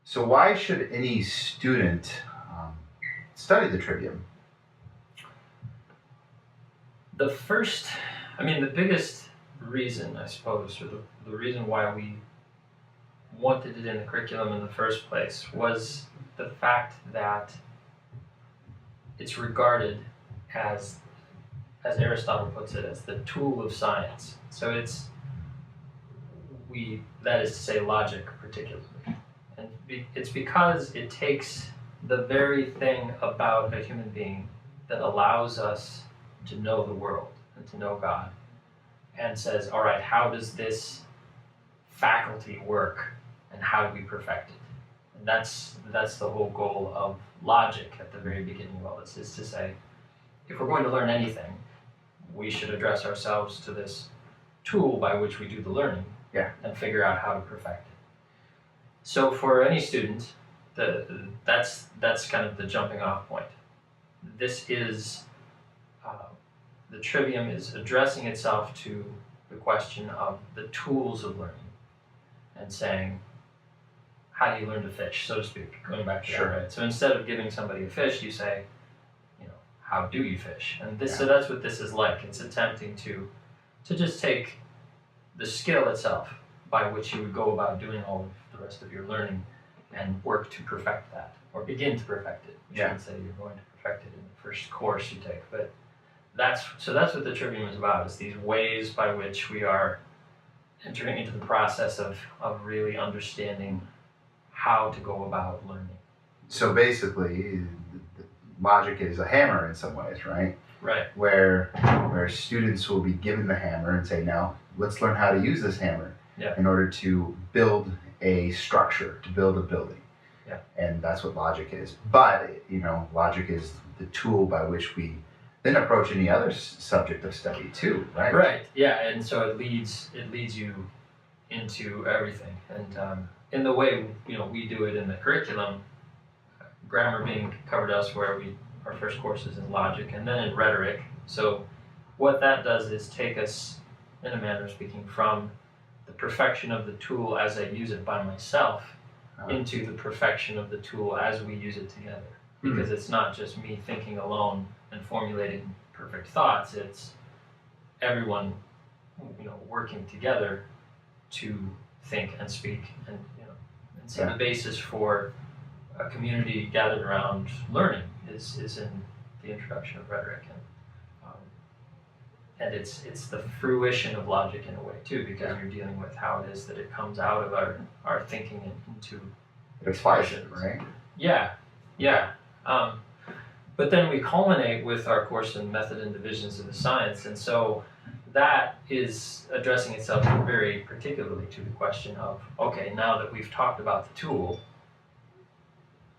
So why should any student study the Trivium? The biggest reason, I suppose, or the reason why we wanted it in the curriculum in the first place was the fact that it's regarded as Aristotle puts it, as the tool of science. So that is to say logic particularly. And it's because it takes the very thing about a human being that allows us to know the world and to know God, and says, all right, how does this faculty work and how do we perfect it? And that's the whole goal of logic at the very beginning of all this, is to say, if we're going to learn anything, we should address ourselves to this tool by which we do the learning and figure out how to perfect it. So for any student, that's kind of the jumping off point. This is, the Trivium is addressing itself to the question of the tools of learning and saying, how do you learn to fish, so to speak, going back to that, right? So instead of giving somebody a fish, you say, how do you fish? And so that's what this is like. It's attempting to just take the skill itself by which you would go about doing all of the rest of your learning and work to perfect that, or begin to perfect it. You shouldn't say you're going to perfect it in the first course you take, but that's what the Trivium is about, is these ways by which we are entering into the process of really understanding how to go about learning. So basically, logic is a hammer in some ways, right? Right. Where students will be given the hammer and say, now let's learn how to use this hammer in order to build a structure, to build a building. Yeah. And that's what logic is. But, logic is the tool by which we then approach any other subject of study too, right? Right, yeah, and so it leads you into everything. And in the way, we do it in the curriculum, grammar being covered elsewhere, our first course is in logic, and then in rhetoric. So what that does is take us, in a manner of speaking, from the perfection of the tool as I use it by myself into the perfection of the tool as we use it together. Because it's not just me thinking alone and formulating perfect thoughts, it's everyone, working together to think and speak and so the basis for a community gathered around learning is in the introduction of rhetoric, and it's the fruition of logic in a way too, because you're dealing with how it is that it comes out of our thinking and into expression, right? Yeah. But then we culminate with our course in Method and Divisions of the Science, and so that is addressing itself very particularly to the question of, okay, now that we've talked about the tool,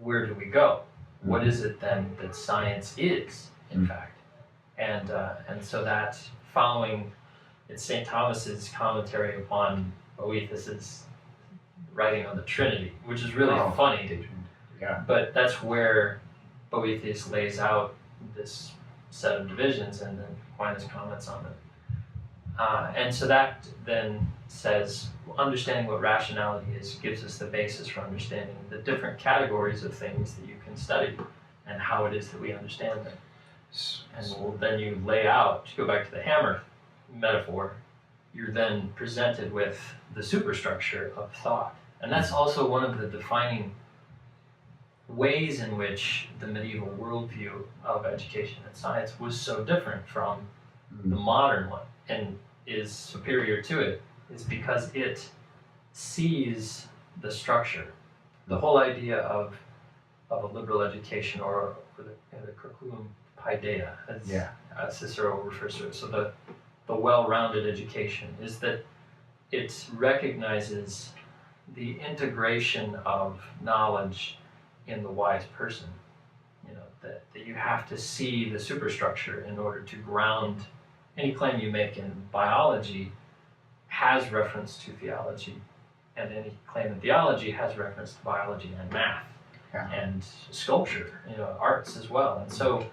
where do we go? What is it then that science is, in fact? And so that, following, it's St. Thomas's commentary upon Boethius's writing on the Trinity, which is really funny. But that's where Boethius lays out this set of divisions, and then Aquinas comments on them. And so that then says, understanding what rationality is gives us the basis for understanding the different categories of things that you can study and how it is that we understand them. And then you lay out, to go back to the hammer metaphor, you're then presented with the superstructure of thought. And that's also one of the defining ways in which the medieval worldview of education and science was so different from the modern one, and is superior to it, is because it sees the structure. The whole idea of a liberal education, or the curriculum paideia, as Cicero refers to it. So the well-rounded education is that it recognizes the integration of knowledge in the wise person. That you have to see the superstructure in order to ground any claim you make in biology has reference to theology, and any claim in theology has reference to biology and math and sculpture, arts as well. And so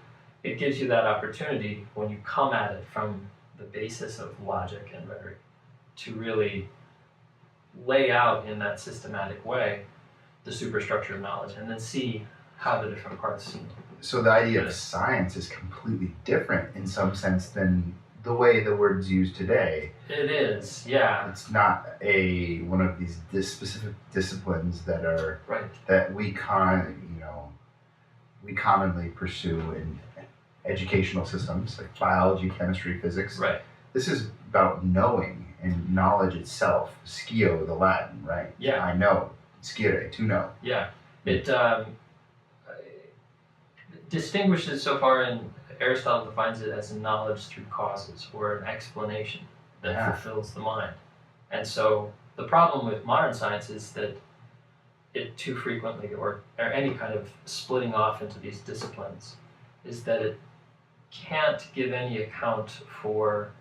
it gives you that opportunity, when you come at it from the basis of logic and rhetoric, to really lay out in that systematic way the the superstructure of knowledge, and then see how the different parts. So the idea of science is completely different in some sense than the way the word's used today. It is, yeah. It's not one of these specific disciplines that are that we commonly pursue in educational systems like biology, chemistry, physics. Right. This is about knowing and knowledge itself. Scio, the Latin, right? Yeah. I know. Scire, to know. Yeah. It distinguishes so far, and Aristotle defines it as a knowledge through causes, or an explanation that fulfills the mind. And so the problem with modern science is that it too frequently, or any kind of splitting off into these disciplines, is that it can't give any account for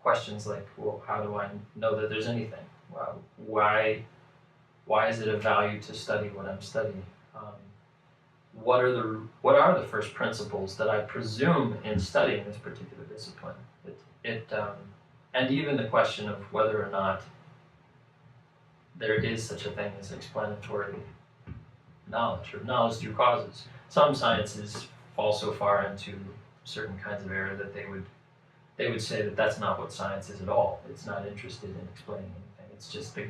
questions like, well, how do I know that there's anything? Well, why is it of value to study what I'm studying? What are the first principles that I presume in studying this particular discipline? And even the question of whether or not there is such a thing as explanatory knowledge, or knowledge through causes. Some sciences fall so far into certain kinds of error that they would say that that's not what science is at all. It's not interested in explaining anything. It's just the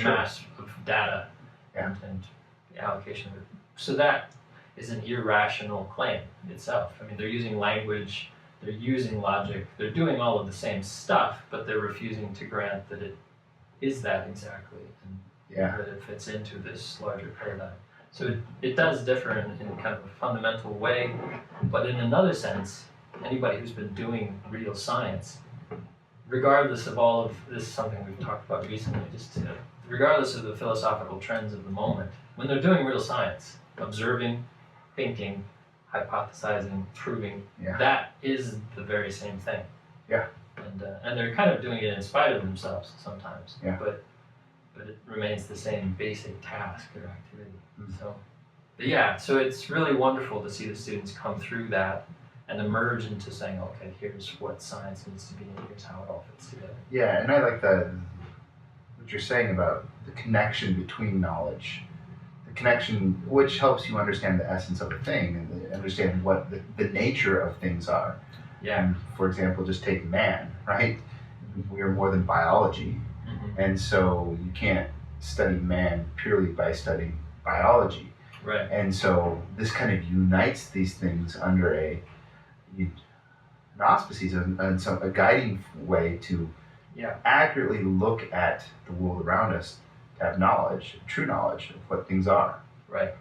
mass of data and the allocation of it. So that is an irrational claim itself. I mean, they're using language, they're using logic, they're doing all of the same stuff, but they're refusing to grant that it is that exactly, and that it fits into this larger paradigm. So it does differ in kind of a fundamental way, but in another sense, anybody who's been doing real science, regardless of all of this, is something we've talked about recently, regardless of the philosophical trends of the moment, when they're doing real science, observing, thinking, hypothesizing, proving, that is the very same thing. Yeah. And they're kind of doing it in spite of themselves sometimes. Yeah. But it remains the same basic task or activity. Mm-hmm. So it's really wonderful to see the students come through that and emerge into saying, okay, here's what science needs to be, and here's how it all fits together. Yeah, and I like what you're saying about the connection between knowledge. The connection which helps you understand the essence of a thing and understand what the nature of things are. Yeah. And for example, just take man, right? We are more than biology. Mm-hmm. And so you can't study man purely by studying biology. Right. And so this kind of unites these things under an auspices and a guiding way to accurately look at the world around us, to have knowledge, true knowledge of what things are. Right.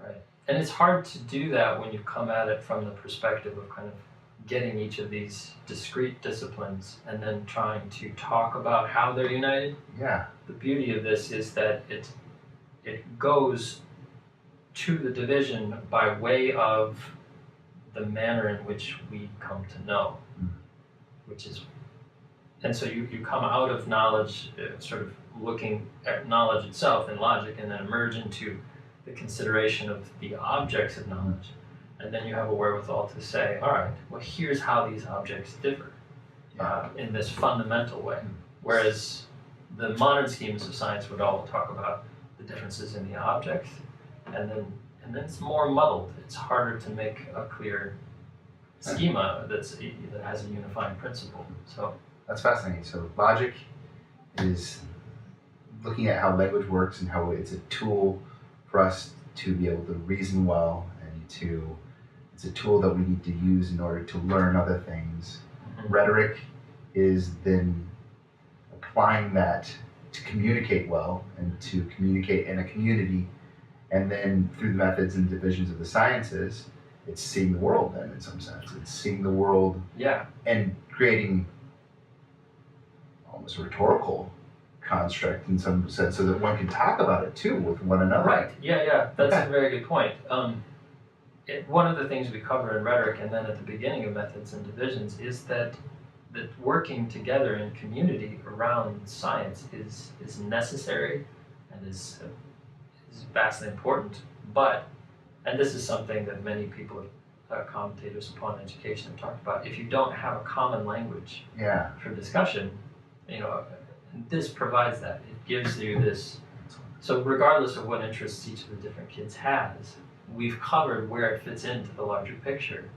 Right. And it's hard to do that when you come at it from the perspective of kind of getting each of these discrete disciplines and then trying to talk about how they're united. Yeah. The beauty of this is that it goes to the division by way of the manner in which we come to know, and so you come out of knowledge, sort of looking at knowledge itself in logic, and then emerge into the consideration of the objects of knowledge. And then you have a wherewithal to say, all right, well, here's how these objects differ in this fundamental way. Whereas the modern schemes of science would all talk about the differences in the objects, and then it's more muddled. It's harder to make a clear schema that has a unifying principle. So that's fascinating. So logic is looking at how language works and how it's a tool for us to be able to reason well, and it's a tool that we need to use in order to learn other things. Mm-hmm. Rhetoric is then applying that to communicate well and to communicate in a community. And then through the methods and divisions of the sciences, it's seeing the world then in some sense. It's seeing the world and creating almost a rhetorical construct in some sense so that one can talk about it too with one another. Right, that's a very good point. One of the things we cover in rhetoric and then at the beginning of methods and divisions is that working together in community around science is necessary and is vastly important, and this is something that many people, commentators upon education, have talked about. If you don't have a common language for discussion, this provides that. It gives you this So regardless of what interests each of the different kids has, we've covered where it fits into the larger picture,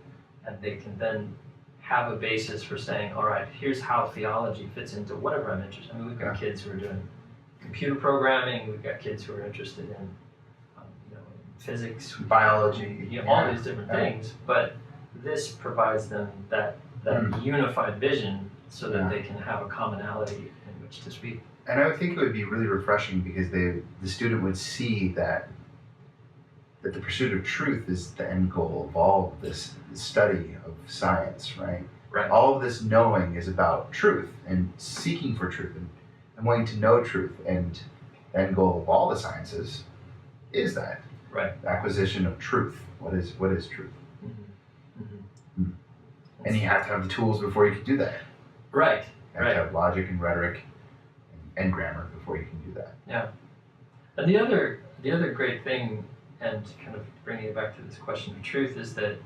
and they can then have a basis for saying, all right, here's how theology fits into whatever I'm interested in. I mean, we've got kids who are doing computer programming, we've got kids who are interested in physics, biology, all these different things, but this provides them that unified vision so that they can have a commonality in which to speak. And I would think it would be really refreshing because the student would see that the pursuit of truth is the end goal of all of this study of science, right? Right. All of this knowing is about truth and seeking for truth and wanting to know truth. And the end goal of all the sciences is that. Right. The acquisition of truth. What is truth? Mm-hmm. Mm-hmm. And you have to have the tools before you can do that. Right. You have to have logic and rhetoric and grammar before you can do that. Yeah. And the other great thing, and kind of bringing it back to this question of truth, is that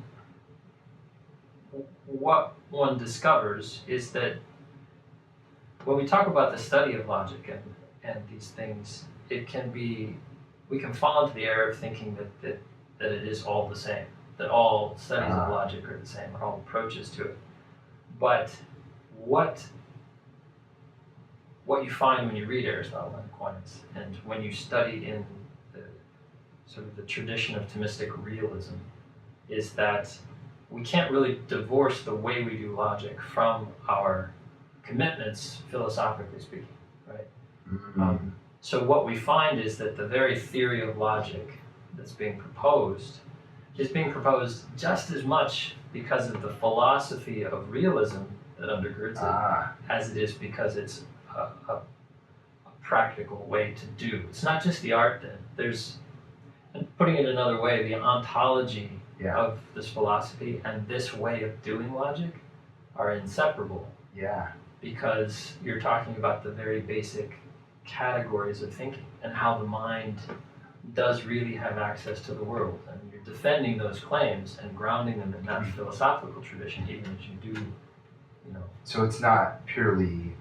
what one discovers is that when we talk about the study of logic and these things, we can fall into the error of thinking that it is all the same, that all studies of logic are the same, or all approaches to it. But what you find when you read Aristotle and Aquinas, and when you study in the sort of the tradition of Thomistic realism, is that we can't really divorce the way we do logic from our commitments, philosophically speaking, right? Mm-hmm. So what we find is that the very theory of logic that's being proposed is being proposed just as much because of the philosophy of realism that undergirds it as it is because it's a practical way to do. It's not just the art then. And putting it another way, the ontology of this philosophy and this way of doing logic are inseparable. Yeah. Because you're talking about the very basic categories of thinking and how the mind does really have access to the world. And you're defending those claims and grounding them in that philosophical tradition, even as you do, So it's not purely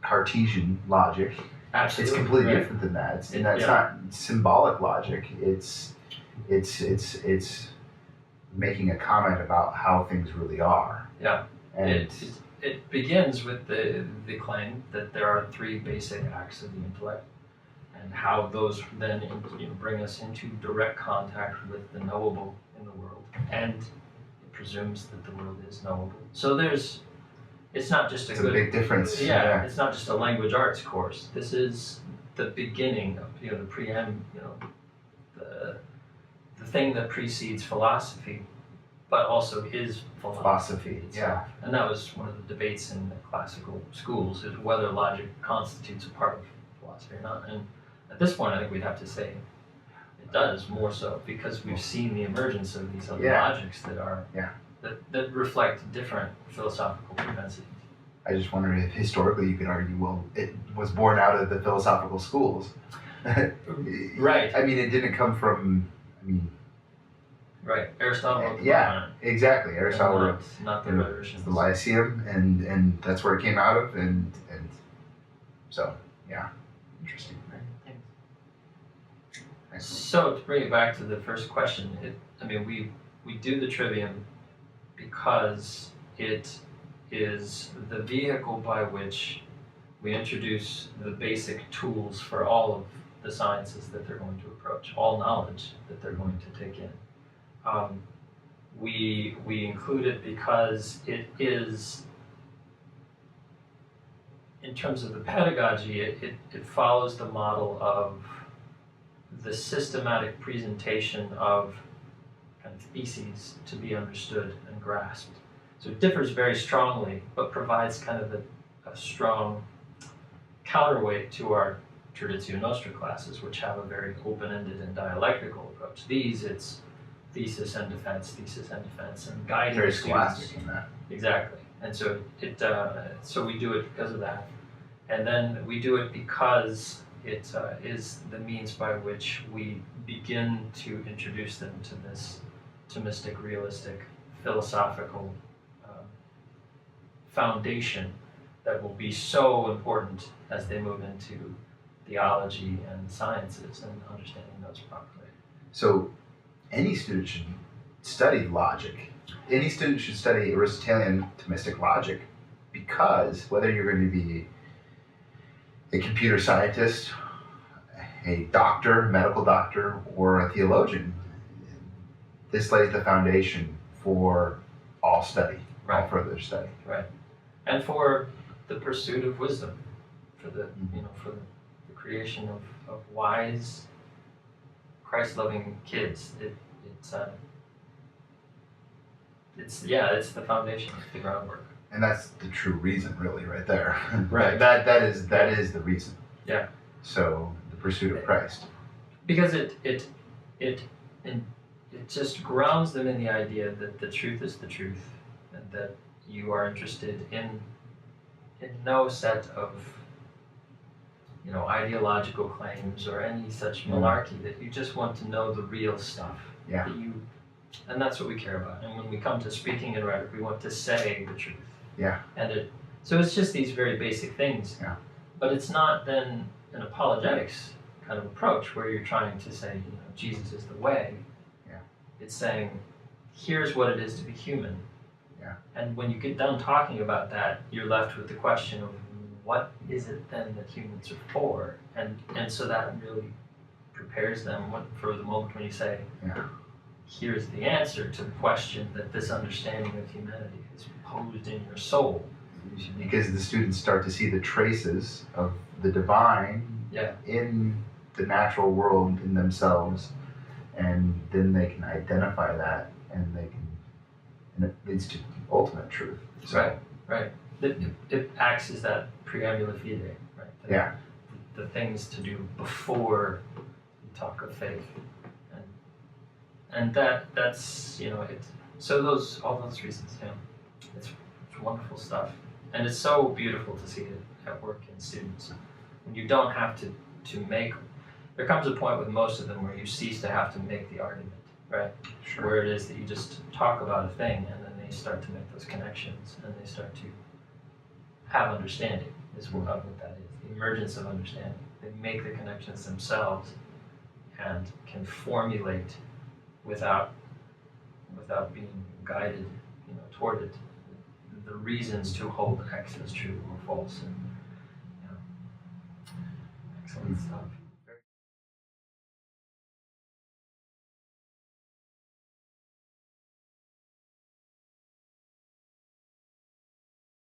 Cartesian logic. Absolutely. It's completely different than that. It's not symbolic logic. It's making a comment about how things really are. Yeah. And it begins with the claim that there are three basic acts of the intellect, and how those then bring us into direct contact with the knowable in the world, and it presumes that the world is knowable. So it's not just a big difference. Yeah, it's not just a language arts course. This is the beginning of the the thing that precedes philosophy, but also is philosophy itself. Yeah. And that was one of the debates in the classical schools, is whether logic constitutes a part of philosophy or not. And at this point, I think we'd have to say it does, more so, because we've seen the emergence of these other logics that are that reflect different philosophical propensities. I just wonder if historically you could argue, well, it was born out of the philosophical schools. Right. I mean, it didn't come from, Right. Aristotle wrote the yeah, exactly. Aristotle wrote not the rhetoricians. The Lyceum, and that's where it came out of, and so, yeah, interesting. So to bring it back to the first question, we do the Trivium because it is the vehicle by which we introduce the basic tools for all of the sciences that they're going to approach, all knowledge that they're going to take in. We include it because it is, in terms of the pedagogy, it follows the model of the systematic presentation of kind of theses to be understood and grasped. So it differs very strongly, but provides kind of a strong counterweight to our Traditio Nostra classes, which have a very open-ended and dialectical approach. It's thesis and defense, and guiding very students. scholastic in that. Exactly. And so so we do it because of that. And then we do it because it is the means by which we begin to introduce them to this Thomistic, realistic, philosophical foundation that will be so important as they move into theology and sciences and understanding those properly. So any student should study logic. Any student should study Aristotelian Thomistic logic, because whether you're going to be a computer scientist, a doctor, medical doctor, or a theologian, this lays the foundation for all study, all Right. further study. And for the pursuit of wisdom, for the for the creation of wise, Christ-loving kids. It's the foundation, it's the groundwork. And that's the true reason, really, right there. Right. that is the reason. Yeah. So the pursuit of Christ. Because it just grounds them in the idea that the truth is the truth, and that you are interested in no set of ideological claims or any such malarkey, that you just want to know the real stuff. Yeah. And that's what we care about. And when we come to speaking and rhetoric, we want to say the truth. Yeah. So it's just these very basic things. Yeah. But it's not then an apologetics kind of approach where you're trying to say, Jesus is the way. Yeah. It's saying, here's what it is to be human. Yeah. And when you get done talking about that, you're left with the question of what is it then that humans are for? And so that really prepares them for the moment when you say, Yeah. here's the answer to the question that this understanding of humanity has posed in your soul. Because the students start to see the traces of the divine Yeah. in the natural world, in themselves, and then they can identify that, and it leads to ultimate truth. So, Right. It acts as that preambula fide, right? Yeah. The things to do before you talk of faith, and that's so all those reasons, it's wonderful stuff, and it's so beautiful to see it at work in students when you don't have to make. There comes a point with most of them where you cease to have to make the argument, right? Sure. Where it is that you just talk about a thing, and then they start to make those connections, and they start to have understanding, is what that is, the emergence of understanding. They make the connections themselves and can formulate without being guided toward it, the reasons to hold X as true or false, and excellent stuff.